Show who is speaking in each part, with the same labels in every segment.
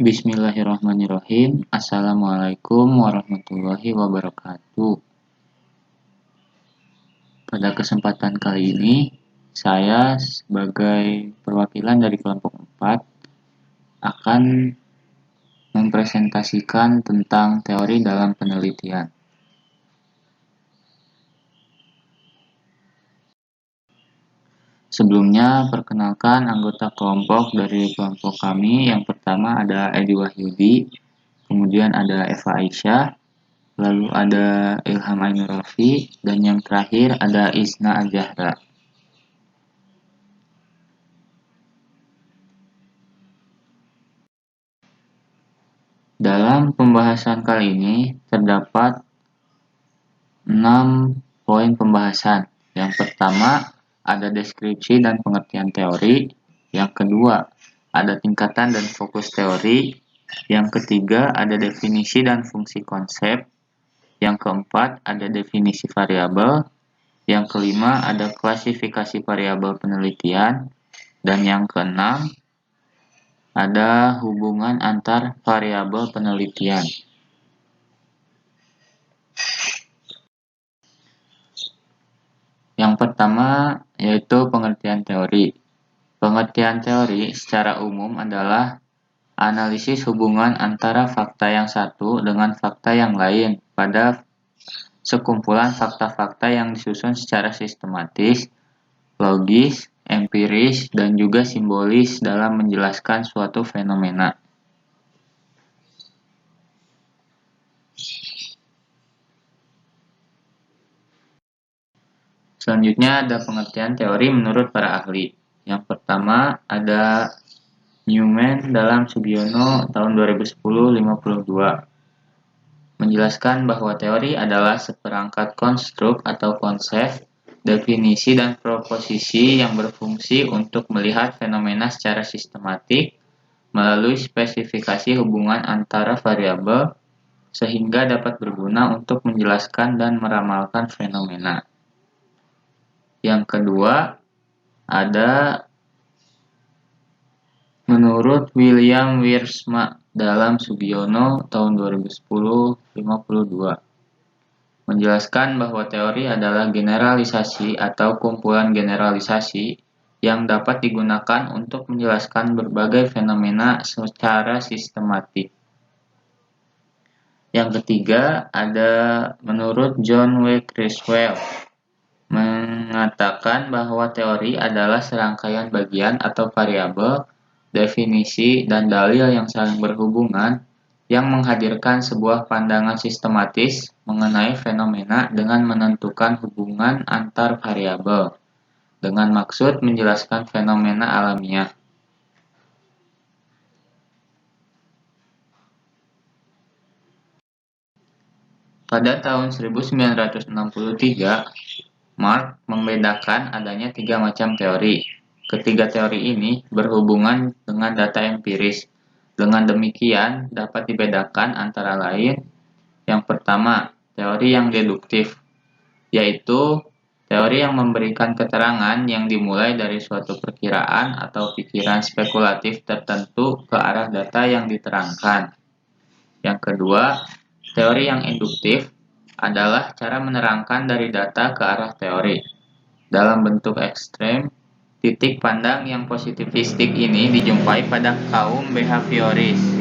Speaker 1: Bismillahirrahmanirrahim. Assalamualaikum warahmatullahi wabarakatuh. Pada kesempatan kali ini, saya sebagai perwakilan dari kelompok 4 akan mempresentasikan tentang teori dalam penelitian. Sebelumnya, perkenalkan anggota kelompok dari kelompok kami. Yang pertama ada Edi Wahyudi, kemudian ada Eva Aisyah, lalu ada Ilham Ainur Rafi, dan yang terakhir ada Isna Azahra. Dalam pembahasan kali ini terdapat 6 poin pembahasan. Yang pertama ada deskripsi dan pengertian teori. Yang kedua ada tingkatan dan fokus teori. Yang ketiga ada definisi dan fungsi konsep. Yang keempat ada definisi variabel. Yang kelima ada klasifikasi variabel penelitian. Dan yang keenam ada hubungan antar variabel penelitian. Yang pertama yaitu pengertian teori. Pengertian teori secara umum adalah analisis hubungan antara fakta yang satu dengan fakta yang lain pada sekumpulan fakta-fakta yang disusun secara sistematis, logis, empiris, dan juga simbolis dalam menjelaskan suatu fenomena. Selanjutnya ada pengertian teori menurut para ahli. Yang pertama ada Newman dalam Sugiono tahun 2010-52 menjelaskan bahwa teori adalah seperangkat konstruk atau konsep, definisi dan proposisi yang berfungsi untuk melihat fenomena secara sistematik melalui spesifikasi hubungan antara variabel sehingga dapat berguna untuk menjelaskan dan meramalkan fenomena. Yang kedua ada menurut William Wiersma dalam Sugiono tahun 2010-52 menjelaskan bahwa teori adalah generalisasi atau kumpulan generalisasi yang dapat digunakan untuk menjelaskan berbagai fenomena secara sistematik. Yang ketiga ada menurut John W. Criswell mengatakan bahwa teori adalah serangkaian bagian atau variabel, definisi, dan dalil yang saling berhubungan yang menghadirkan sebuah pandangan sistematis mengenai fenomena dengan menentukan hubungan antar variabel dengan maksud menjelaskan fenomena alamiah. Pada tahun 1963, Mark membedakan adanya 3 macam teori. Ketiga teori ini berhubungan dengan data empiris. Dengan demikian, dapat dibedakan antara lain. Yang pertama, teori yang deduktif, yaitu teori yang memberikan keterangan yang dimulai dari suatu perkiraan atau pikiran spekulatif tertentu ke arah data yang diterangkan. Yang kedua, teori yang induktif adalah cara menerangkan dari data ke arah teori. Dalam bentuk ekstrem, titik pandang yang positivistik ini dijumpai pada kaum behavioris.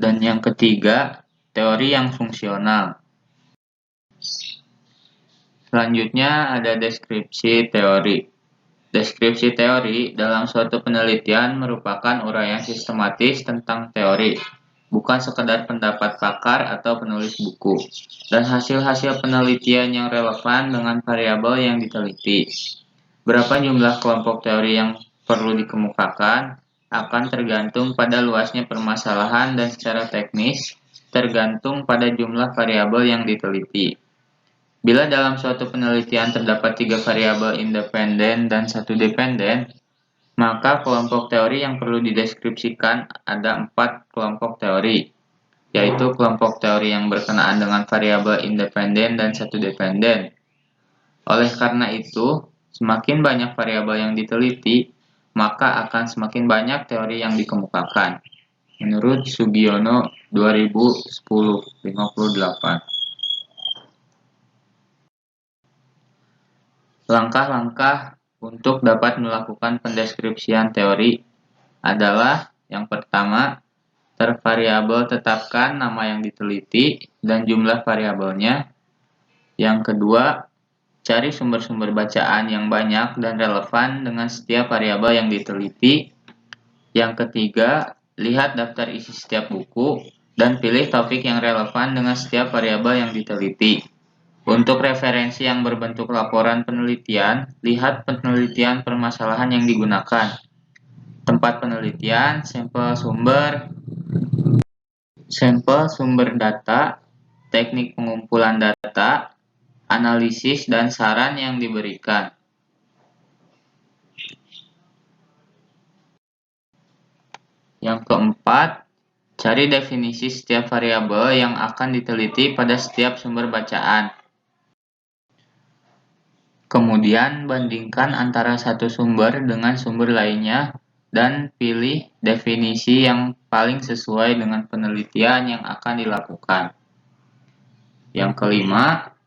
Speaker 1: Dan yang ketiga, teori yang fungsional. Selanjutnya ada deskripsi teori. Deskripsi teori dalam suatu penelitian merupakan uraian sistematis tentang teori, bukan sekadar pendapat pakar atau penulis buku, dan hasil-hasil penelitian yang relevan dengan variabel yang diteliti. Berapa jumlah kelompok teori yang perlu dikemukakan akan tergantung pada luasnya permasalahan dan secara teknis tergantung pada jumlah variabel yang diteliti. Bila dalam suatu penelitian terdapat 3 variabel independen dan 1 dependen, Maka kelompok teori yang perlu dideskripsikan ada 4 kelompok teori, yaitu kelompok teori yang berkenaan dengan variabel independen dan satu dependen. Oleh karena itu, semakin banyak variabel yang diteliti, maka akan semakin banyak teori yang dikemukakan. Menurut Sugiono 2010-58. Langkah-langkah untuk dapat melakukan pendeskripsian teori adalah yang pertama, tervariabel tetapkan nama yang diteliti dan jumlah variabelnya. Yang kedua, cari sumber-sumber bacaan yang banyak dan relevan dengan setiap variabel yang diteliti. Yang ketiga, lihat daftar isi setiap buku dan pilih topik yang relevan dengan setiap variabel yang diteliti. Untuk referensi yang berbentuk laporan penelitian, lihat penelitian permasalahan yang digunakan, tempat penelitian, sampel sumber data, teknik pengumpulan data, analisis, dan saran yang diberikan. Yang keempat, cari definisi setiap variabel yang akan diteliti pada setiap sumber bacaan. Kemudian bandingkan antara satu sumber dengan sumber lainnya dan pilih definisi yang paling sesuai dengan penelitian yang akan dilakukan. Yang kelima,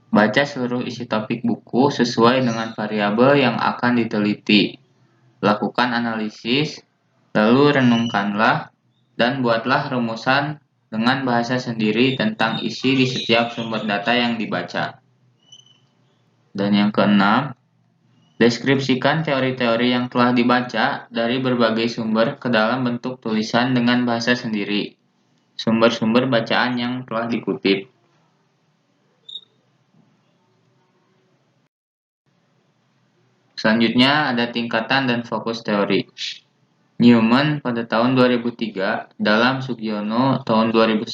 Speaker 1: baca seluruh isi topik buku sesuai dengan variabel yang akan diteliti. Lakukan analisis, lalu renungkanlah, dan buatlah rumusan dengan bahasa sendiri tentang isi di setiap sumber data yang dibaca. Dan yang keenam, deskripsikan teori-teori yang telah dibaca dari berbagai sumber ke dalam bentuk tulisan dengan bahasa sendiri. Sumber-sumber bacaan yang telah dikutip. Selanjutnya ada tingkatan dan fokus teori. Newman pada tahun 2003 dalam Sugiono tahun 2010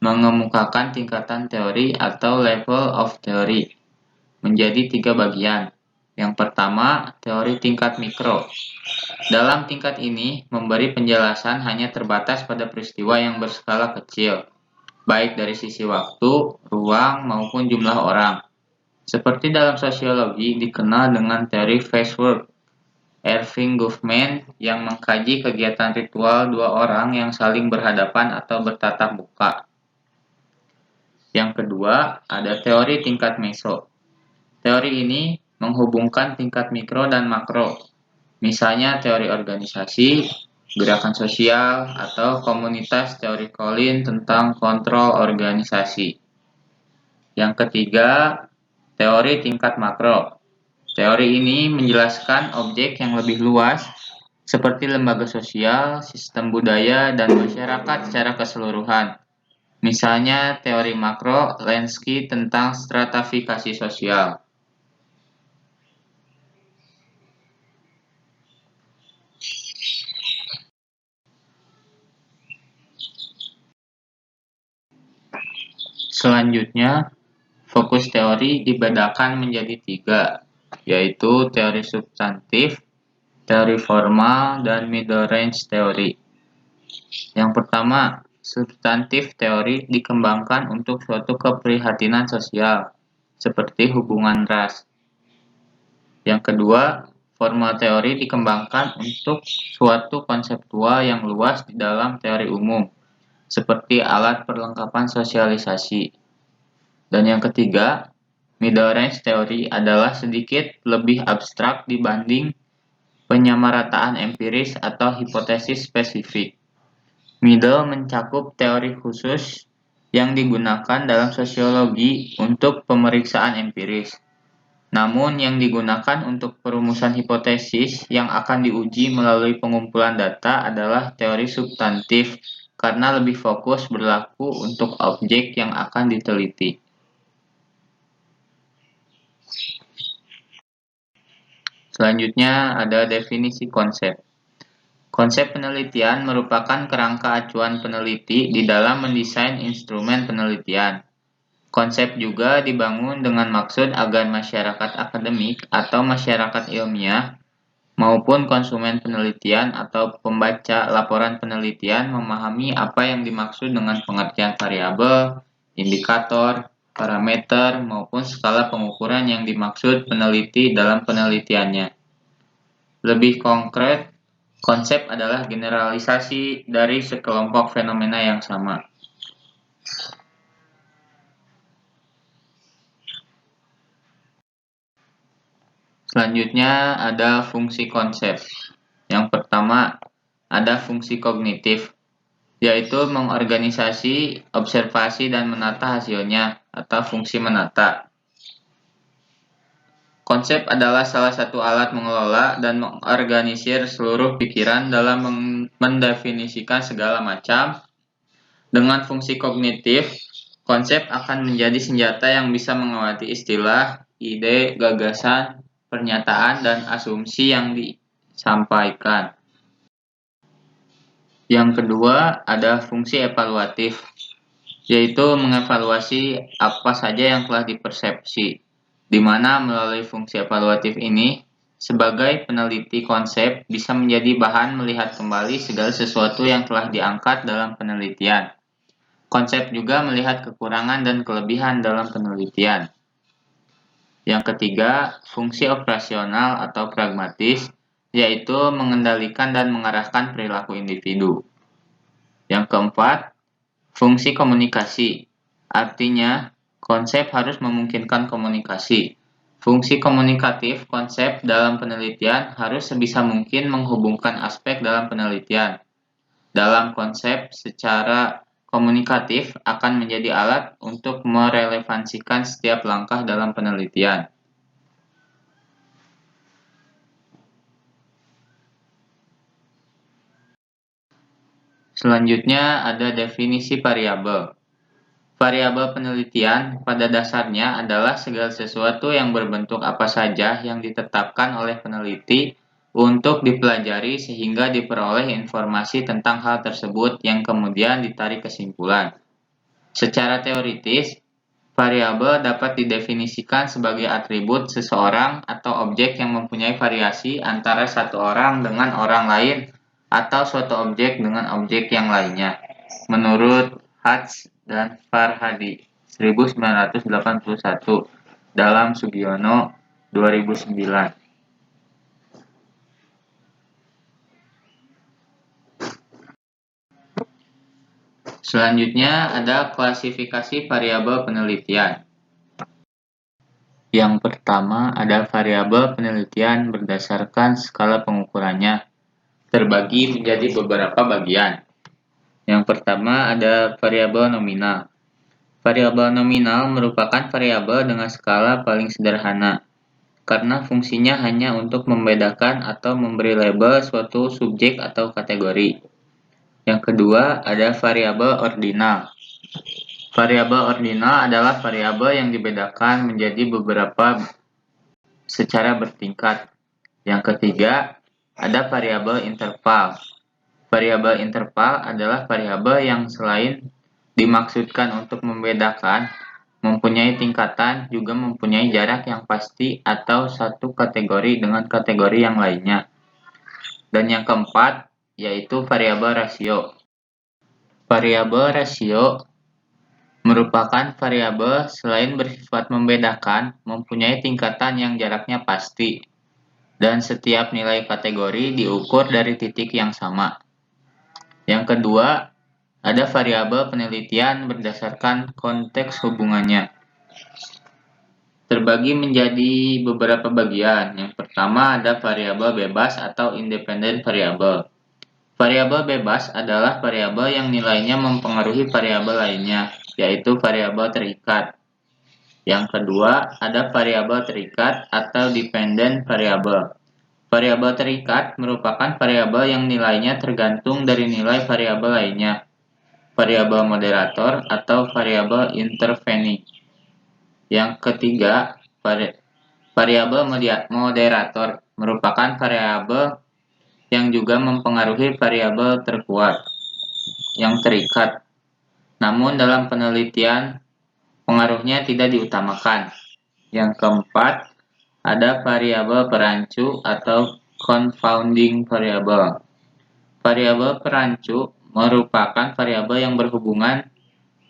Speaker 1: mengemukakan tingkatan teori atau level of theory menjadi 3 bagian. Yang pertama, teori tingkat mikro. Dalam tingkat ini, memberi penjelasan hanya terbatas pada peristiwa yang berskala kecil, baik dari sisi waktu, ruang, maupun jumlah orang. Seperti dalam sosiologi dikenal dengan teori phase work. Erving Goffman yang mengkaji kegiatan ritual dua orang yang saling berhadapan atau bertatap muka. Yang kedua, ada teori tingkat meso. Teori ini menghubungkan tingkat mikro dan makro, misalnya teori organisasi, gerakan sosial, atau komunitas teori Colin tentang kontrol organisasi. Yang ketiga, teori tingkat makro. Teori ini menjelaskan objek yang lebih luas, seperti lembaga sosial, sistem budaya, dan masyarakat secara keseluruhan. Misalnya teori makro Lansky tentang stratifikasi sosial. Selanjutnya, fokus teori dibedakan menjadi 3, yaitu teori substantif, teori formal, dan middle range teori. Yang pertama, substantif teori dikembangkan untuk suatu keprihatinan sosial, seperti hubungan ras. Yang kedua, formal teori dikembangkan untuk suatu konseptual yang luas di dalam teori umum, seperti alat perlengkapan sosialisasi. Dan yang ketiga, middle range teori adalah sedikit lebih abstrak dibanding penyamarataan empiris atau hipotesis spesifik. Middle mencakup teori khusus yang digunakan dalam sosiologi untuk pemeriksaan empiris. Namun yang digunakan untuk perumusan hipotesis yang akan diuji melalui pengumpulan data adalah teori substantif karena lebih fokus berlaku untuk objek yang akan diteliti. Selanjutnya ada definisi konsep. Konsep penelitian merupakan kerangka acuan peneliti di dalam mendesain instrumen penelitian. Konsep juga dibangun dengan maksud agar masyarakat akademik atau masyarakat ilmiah maupun konsumen penelitian atau pembaca laporan penelitian memahami apa yang dimaksud dengan pengertian variabel, indikator, parameter, maupun skala pengukuran yang dimaksud peneliti dalam penelitiannya. Lebih konkret, konsep adalah generalisasi dari sekelompok fenomena yang sama. Selanjutnya ada fungsi konsep. Yang pertama ada fungsi kognitif, yaitu mengorganisasi, observasi, dan menata hasilnya, atau fungsi menata. Konsep adalah salah satu alat mengelola dan mengorganisir seluruh pikiran dalam mendefinisikan segala macam. Dengan fungsi kognitif, konsep akan menjadi senjata yang bisa mengawati istilah, ide, gagasan, pernyataan, dan asumsi yang disampaikan. Yang kedua, ada fungsi evaluatif, yaitu mengevaluasi apa saja yang telah dipersepsi, di mana melalui fungsi evaluatif ini, sebagai peneliti konsep bisa menjadi bahan melihat kembali segala sesuatu yang telah diangkat dalam penelitian. Konsep juga melihat kekurangan dan kelebihan dalam penelitian. Yang ketiga, fungsi operasional atau pragmatis, yaitu mengendalikan dan mengarahkan perilaku individu. Yang keempat, fungsi komunikasi, artinya konsep harus memungkinkan komunikasi. Fungsi komunikatif konsep dalam penelitian harus sebisa mungkin menghubungkan aspek dalam penelitian. Dalam konsep, secara komunikatif akan menjadi alat untuk merelevansikan setiap langkah dalam penelitian. Selanjutnya ada definisi variabel. Variabel penelitian pada dasarnya adalah segala sesuatu yang berbentuk apa saja yang ditetapkan oleh peneliti untuk dipelajari sehingga diperoleh informasi tentang hal tersebut yang kemudian ditarik kesimpulan. Secara teoritis, variabel dapat didefinisikan sebagai atribut seseorang atau objek yang mempunyai variasi antara satu orang dengan orang lain atau suatu objek dengan objek yang lainnya. Menurut Hatch dan Farhadi 1981 dalam Sugiono 2009. Selanjutnya ada klasifikasi variabel penelitian. Yang pertama ada variabel penelitian berdasarkan skala pengukurannya, terbagi menjadi beberapa bagian. Yang pertama ada variabel nominal. Variabel nominal merupakan variabel dengan skala paling sederhana, karena fungsinya hanya untuk membedakan atau memberi label suatu subjek atau kategori. Yang kedua ada variabel ordinal. Variabel ordinal adalah variabel yang dibedakan menjadi beberapa secara bertingkat. Yang ketiga ada variabel interval. Variabel interval adalah variabel yang selain dimaksudkan untuk membedakan, mempunyai tingkatan, juga mempunyai jarak yang pasti atau satu kategori dengan kategori yang lainnya. Dan yang keempat, yaitu variabel rasio. Variabel rasio merupakan variabel selain bersifat membedakan, mempunyai tingkatan yang jaraknya pasti, dan setiap nilai kategori diukur dari titik yang sama. Yang kedua, ada variabel penelitian berdasarkan konteks hubungannya. Terbagi menjadi beberapa bagian. Yang pertama ada variabel bebas atau independent variabel. Variabel bebas adalah variabel yang nilainya mempengaruhi variabel lainnya, yaitu variabel terikat. Yang kedua ada variabel terikat atau dependent variabel. Variabel terikat merupakan variabel yang nilainya tergantung dari nilai variabel lainnya. Variabel moderator atau variabel intervening. Yang ketiga, variabel moderator merupakan variabel yang juga mempengaruhi variabel terkuat yang terikat. Namun dalam penelitian pengaruhnya tidak diutamakan. Yang keempat, ada variabel perancu atau confounding variable. Variabel perancu merupakan variabel yang berhubungan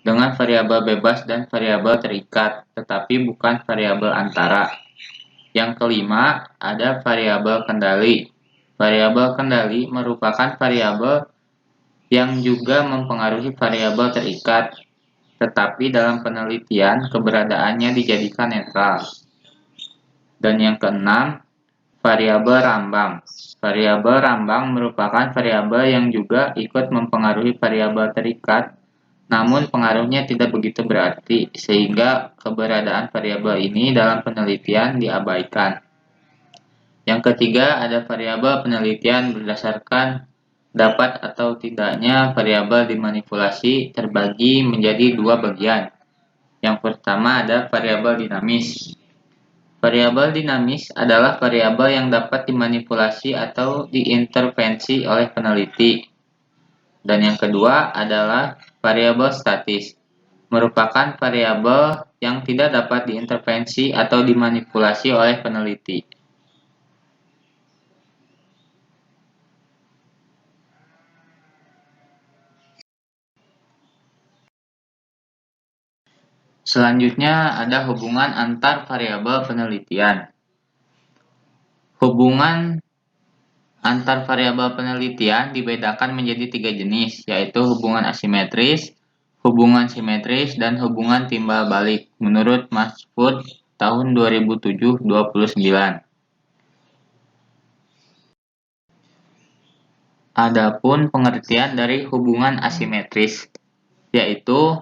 Speaker 1: dengan variabel bebas dan variabel terikat, tetapi bukan variabel antara. Yang kelima, ada variabel kendali. Variabel kendali merupakan variabel yang juga mempengaruhi variabel terikat, tetapi dalam penelitian keberadaannya dijadikan netral. Dan yang keenam, variabel rambang. Variabel rambang merupakan variabel yang juga ikut mempengaruhi variabel terikat, namun pengaruhnya tidak begitu berarti, sehingga keberadaan variabel ini dalam penelitian diabaikan. Yang ketiga, ada variabel penelitian berdasarkan dapat atau tidaknya variabel dimanipulasi terbagi menjadi dua bagian. Yang pertama ada variabel dinamis. Variabel dinamis adalah variabel yang dapat dimanipulasi atau diintervensi oleh peneliti. Dan yang kedua adalah variabel statis, merupakan variabel yang tidak dapat diintervensi atau dimanipulasi oleh peneliti. Selanjutnya ada hubungan antar variabel penelitian. Hubungan antar variabel penelitian dibedakan menjadi tiga jenis, yaitu hubungan asimetris, hubungan simetris, dan hubungan timbal balik menurut Masford tahun 2007-29. Adapun pengertian dari hubungan asimetris, yaitu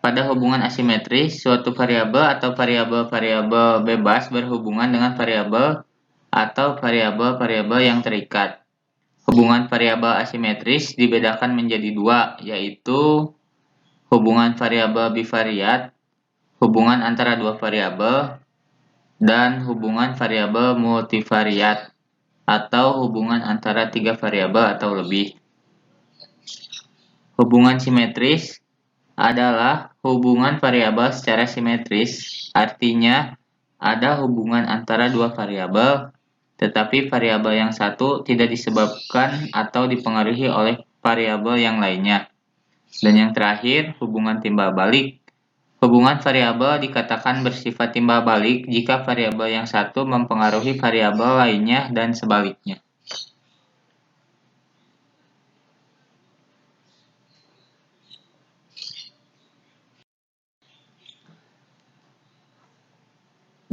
Speaker 1: pada hubungan asimetris, suatu variabel atau variabel-variabel bebas berhubungan dengan variabel atau variabel-variabel yang terikat. Hubungan variabel asimetris dibedakan menjadi dua, yaitu hubungan variabel bivariat, hubungan antara dua variabel, dan hubungan variabel multivariat, atau hubungan antara tiga variabel atau lebih. Hubungan simetris adalah hubungan variabel secara simetris, artinya ada hubungan antara dua variabel, tetapi variabel yang satu tidak disebabkan atau dipengaruhi oleh variabel yang lainnya. Dan yang terakhir, hubungan timbal balik. Hubungan variabel dikatakan bersifat timbal balik jika variabel yang satu mempengaruhi variabel lainnya dan sebaliknya.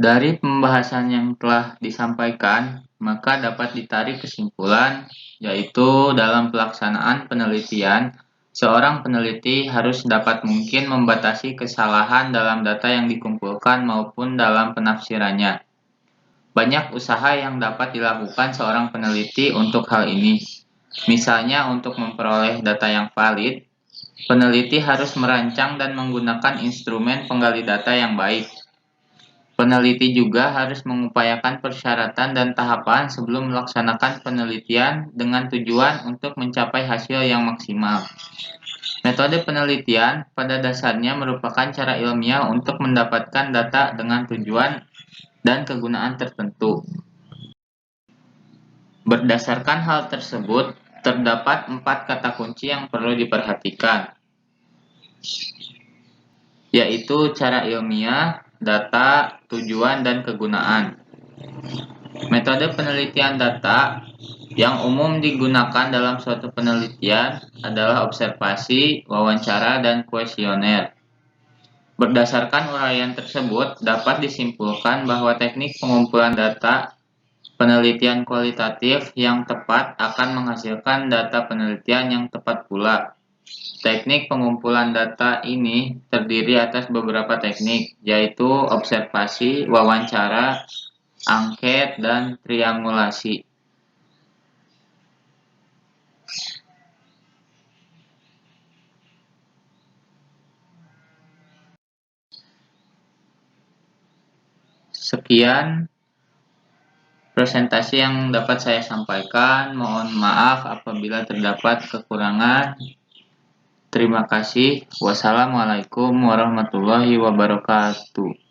Speaker 1: Dari pembahasan yang telah disampaikan, maka dapat ditarik kesimpulan, yaitu dalam pelaksanaan penelitian, seorang peneliti harus dapat mungkin membatasi kesalahan dalam data yang dikumpulkan maupun dalam penafsirannya. Banyak usaha yang dapat dilakukan seorang peneliti untuk hal ini. Misalnya untuk memperoleh data yang valid, peneliti harus merancang dan menggunakan instrumen penggali data yang baik. Peneliti juga harus mengupayakan persyaratan dan tahapan sebelum melaksanakan penelitian dengan tujuan untuk mencapai hasil yang maksimal. Metode penelitian pada dasarnya merupakan cara ilmiah untuk mendapatkan data dengan tujuan dan kegunaan tertentu. Berdasarkan hal tersebut, terdapat 4 kata kunci yang perlu diperhatikan, yaitu cara ilmiah, data, tujuan, dan kegunaan. Metode penelitian data yang umum digunakan dalam suatu penelitian adalah observasi, wawancara, dan kuesioner. Berdasarkan uraian tersebut, dapat disimpulkan bahwa teknik pengumpulan data penelitian kualitatif yang tepat akan menghasilkan data penelitian yang tepat pula. Teknik pengumpulan data ini terdiri atas beberapa teknik, yaitu observasi, wawancara, angket, dan triangulasi. Sekian presentasi yang dapat saya sampaikan. Mohon maaf apabila terdapat kekurangan. Terima kasih. Wassalamualaikum warahmatullahi wabarakatuh.